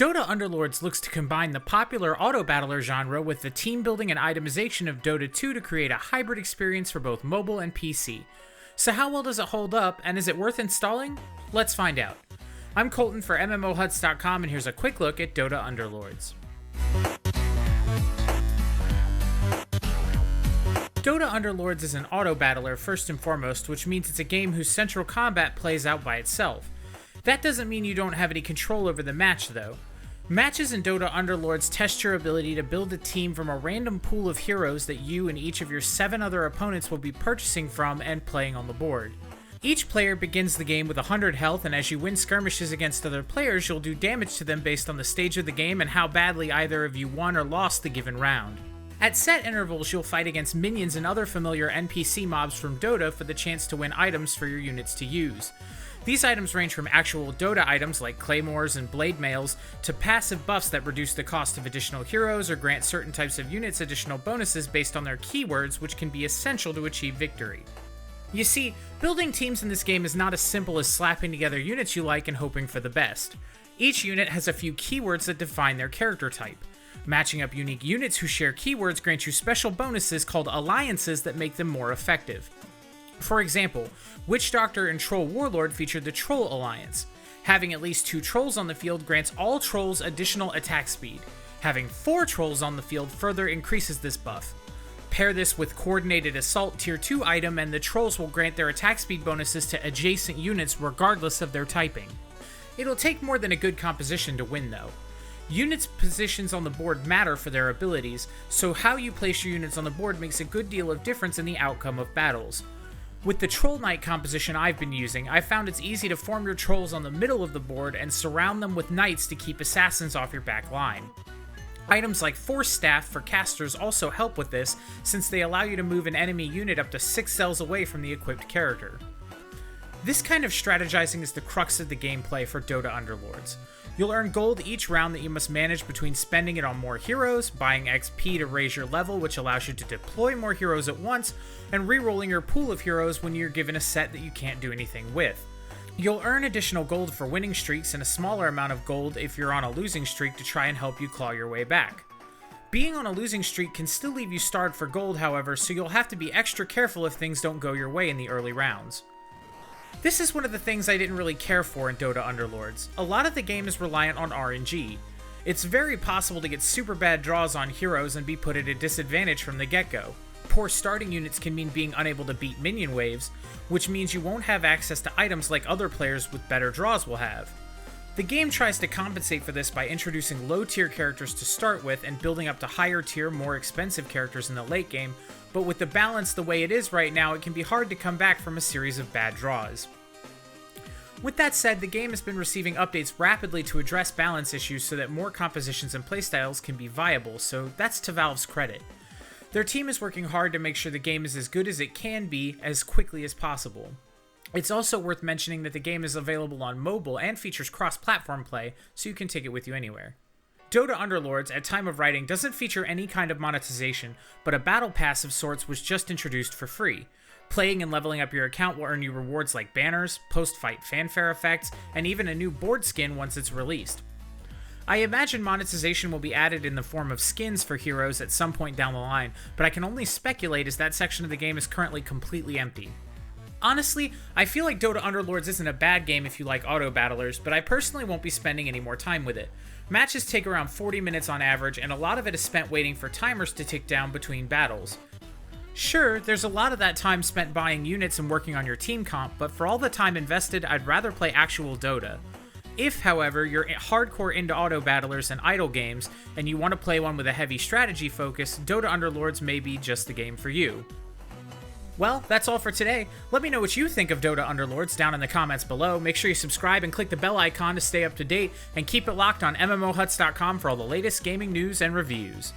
Dota Underlords looks to combine the popular auto-battler genre with the team building and itemization of Dota 2 to create a hybrid experience for both mobile and PC. So how well does it hold up, and is it worth installing? Let's find out. I'm Colton for MMOHuts.com, and here's a quick look at Dota Underlords. Dota Underlords is an auto-battler first and foremost, which means it's a game whose central combat plays out by itself. That doesn't mean you don't have any control over the match, though. Matches in Dota Underlords test your ability to build a team from a random pool of heroes that you and each of your 7 other opponents will be purchasing from and playing on the board. Each player begins the game with 100 health, and as you win skirmishes against other players, you'll do damage to them based on the stage of the game and how badly either of you won or lost the given round. At set intervals, you'll fight against minions and other familiar NPC mobs from Dota for the chance to win items for your units to use. These items range from actual Dota items like claymores and blade mails to passive buffs that reduce the cost of additional heroes or grant certain types of units additional bonuses based on their keywords, which can be essential to achieve victory. You see, building teams in this game is not as simple as slapping together units you like and hoping for the best. Each unit has a few keywords that define their character type. Matching up unique units who share keywords grants you special bonuses called alliances that make them more effective. For example, Witch Doctor and Troll Warlord featured the Troll Alliance. Having at least 2 trolls on the field grants all trolls additional attack speed. Having 4 trolls on the field further increases this buff. Pair this with Coordinated Assault Tier 2 item and the trolls will grant their attack speed bonuses to adjacent units regardless of their typing. It'll take more than a good composition to win though. Units' positions on the board matter for their abilities, so how you place your units on the board makes a good deal of difference in the outcome of battles. With the Troll Knight composition I've been using, I've found it's easy to form your trolls on the middle of the board and surround them with knights to keep assassins off your back line. Items like Force Staff for casters also help with this, since they allow you to move an enemy unit up to 6 cells away from the equipped character. This kind of strategizing is the crux of the gameplay for Dota Underlords. You'll earn gold each round that you must manage between spending it on more heroes, buying XP to raise your level which allows you to deploy more heroes at once, and re-rolling your pool of heroes when you're given a set that you can't do anything with. You'll earn additional gold for winning streaks and a smaller amount of gold if you're on a losing streak to try and help you claw your way back. Being on a losing streak can still leave you starved for gold, however, so you'll have to be extra careful if things don't go your way in the early rounds. This is one of the things I didn't really care for in Dota Underlords. A lot of the game is reliant on RNG. It's very possible to get super bad draws on heroes and be put at a disadvantage from the get-go. Poor starting units can mean being unable to beat minion waves, which means you won't have access to items like other players with better draws will have. The game tries to compensate for this by introducing low-tier characters to start with and building up to higher-tier, more expensive characters in the late game, but with the balance the way it is right now, it can be hard to come back from a series of bad draws. With that said, the game has been receiving updates rapidly to address balance issues so that more compositions and playstyles can be viable, so that's to Valve's credit. Their team is working hard to make sure the game is as good as it can be as quickly as possible. It's also worth mentioning that the game is available on mobile and features cross-platform play, so you can take it with you anywhere. Dota Underlords, at time of writing, doesn't feature any kind of monetization, but a battle pass of sorts was just introduced for free. Playing and leveling up your account will earn you rewards like banners, post-fight fanfare effects, and even a new board skin once it's released. I imagine monetization will be added in the form of skins for heroes at some point down the line, but I can only speculate as that section of the game is currently completely empty. Honestly, I feel like Dota Underlords isn't a bad game if you like auto-battlers, but I personally won't be spending any more time with it. Matches take around 40 minutes on average, and a lot of it is spent waiting for timers to tick down between battles. Sure, there's a lot of that time spent buying units and working on your team comp, but for all the time invested, I'd rather play actual Dota. If, however, you're hardcore into auto-battlers and idle games, and you want to play one with a heavy strategy focus, Dota Underlords may be just the game for you. Well, that's all for today. Let me know what you think of Dota Underlords down in the comments below. Make sure you subscribe and click the bell icon to stay up to date, and keep it locked on MMOHuts.com for all the latest gaming news and reviews.